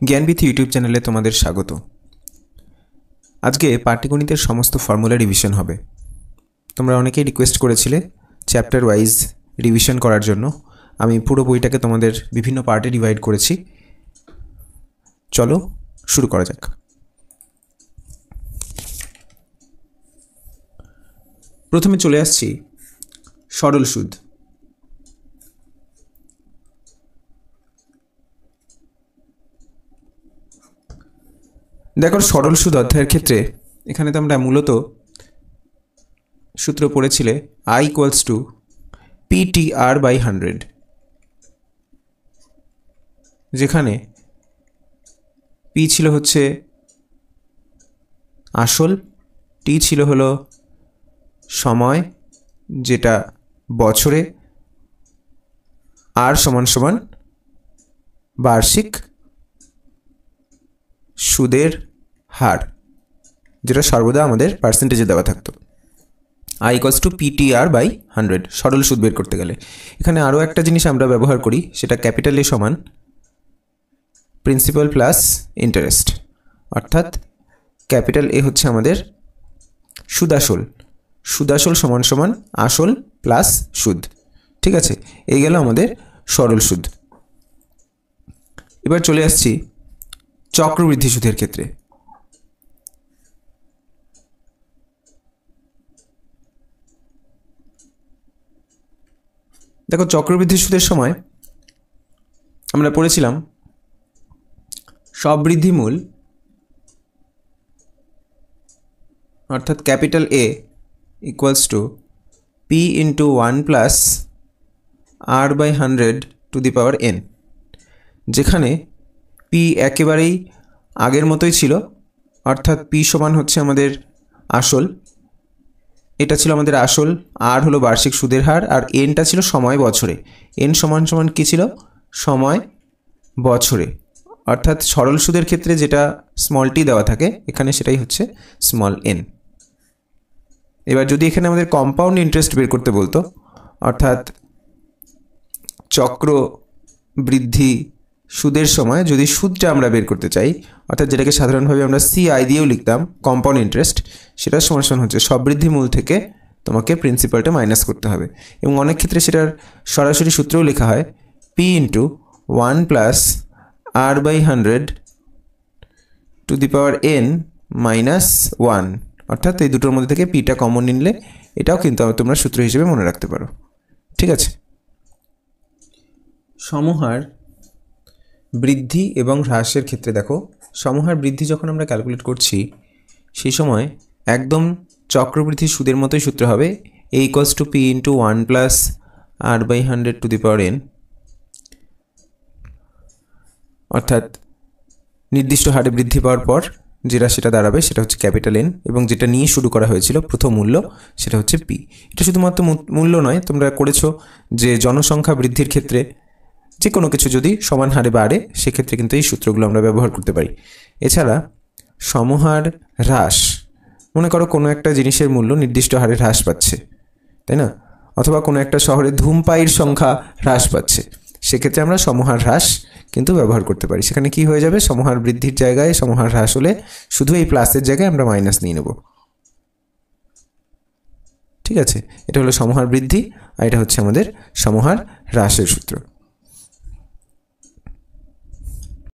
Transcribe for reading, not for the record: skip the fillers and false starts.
জ্ঞানবিথি YouTube চ্যানেলে তোমাদের স্বাগত। আজকে পাটিগণিতের সমস্ত ফর্মুলা রিভিশন হবে। তোমরা অনেকেই রিকোয়েস্ট করেছিলে চ্যাপ্টার ওয়াইজ রিভিশন করার জন্য। আমি পুরো বইটাকে তোমাদের বিভিন্ন পার্টে ডিভাইড করেছি। চলো শুরু করা যাক। প্রথমে চলে আসছি সরল সুদ। দেখো, সরল সুদ অধ্যায়ের ক্ষেত্রে এখানে তো আমরা মূলত সূত্র পড়েছিলে I ইকুয়ালস টু PTR/100, যেখানে P ছিল হচ্ছে আসল, T ছিল হলো সময় যেটা বছরে, R সমান বার্ষিক সুদের হার, যেটা সর্বদা আমাদের পার্সেন্টেজে দেওয়া থাকতো। I ইকুয়ালস টু PTR/100 সরল সুদ বের করতে গেলে এখানে আরও একটা জিনিস আমরা ব্যবহার করি, সেটা ক্যাপিটাল A সমান প্রিন্সিপাল প্লাস ইন্টারেস্ট, অর্থাৎ ক্যাপিটাল A হচ্ছে আমাদের সুদাসল, সুদাসল সমান আসল প্লাস সুদ। ঠিক আছে, এই গেল আমাদের সরল সুদ। এবার চলে আসছি চক্রবৃদ্ধি সুদের ক্ষেত্রে। দেখো, চক্রবৃদ্ধি সুদের সময় আমরা পড়েছিলাম সবৃদ্ধি মূল, অর্থাৎ capital A equals to P into 1 plus R/100⁴n, যেখানে P একেবারেই আগের মতোই ছিল, অর্থাৎ P সমান হচ্ছে আমাদের আসল, এটা ছিল আমাদের আসল, R হলো বার্ষিক সুদের হার, আর Nটা ছিল সময় বছরে। N সমান কী ছিল? সময় বছরে, অর্থাৎ সরল সুদের ক্ষেত্রে যেটা স্মল t দেওয়া থাকে এখানে সেটাই হচ্ছে স্মল n। এবার যদি এখানে আমাদের কম্পাউন্ড ইন্টারেস্ট বের করতে বলতো, অর্থাৎ চক্র বৃদ্ধি সুদের সময় যদি সুদটা আমরা বের করতে চাই, অর্থাৎ যেটাকে সাধারণভাবে আমরা CI দিয়েও লিখতাম কম্পাউন্ড ইন্টারেস্ট, সেটার সমান হচ্ছে সবৃদ্ধি মূল থেকে তোমাকে প্রিন্সিপালটা মাইনাস করতে হবে। এবং অনেক ক্ষেত্রে সেটার সরাসরি সূত্রেও লেখা হয় P into 1 plus R/100⁴n minus 1, অর্থাৎ এই দুটোর মধ্যে থেকে পিটা কমন নিলে এটাও কিন্তু তোমরা সূত্র হিসেবে মনে রাখতে পারো। ঠিক আছে, সমহার বৃদ্ধি এবং হ্রাসের ক্ষেত্রে দেখো, সমহার বৃদ্ধি যখন আমরা ক্যালকুলেট করছি সেই সময় একদম চক্রবৃদ্ধি সুদের মতোই সূত্র হবে A equals to P into 1 plus R/100⁴n, অর্থাৎ নির্দিষ্ট হারে বৃদ্ধি পাওয়ার পর সেটা দাঁড়াবে সেটা হচ্ছে ক্যাপিটাল N, এবং যেটা নিয়ে শুরু করা হয়েছিল প্রথম মূল্য সেটা হচ্ছে P। এটা শুধুমাত্র মূল্য নয়, তোমরা করেছো যে জনসংখ্যা বৃদ্ধির ক্ষেত্রে যে কোনো কিছু যদি সমান হারে বাড়ে সেক্ষেত্রে কিন্তু এই সূত্রগুলো আমরা ব্যবহার করতে পারি। এছাড়া সমহার হ্রাস, মনে করো কোনো একটা জিনিসের মূল্য নির্দিষ্ট হারে হ্রাস পাচ্ছে, তাই না? অথবা কোনো একটা শহরে ধূমপায়ীর সংখ্যা হ্রাস পাচ্ছে, সেক্ষেত্রে আমরা সমহার হ্রাস কিন্তু ব্যবহার করতে পারি। সেখানে কি হয়ে যাবে? সমহার বৃদ্ধির জায়গায় সমহার হ্রাস হলে শুধু এই প্লাসের জায়গায় আমরা মাইনাস নিয়ে নেব। ঠিক আছে, এটা হলো সমহার বৃদ্ধি, আর এটা হচ্ছে আমাদের সমহার হ্রাসের সূত্র।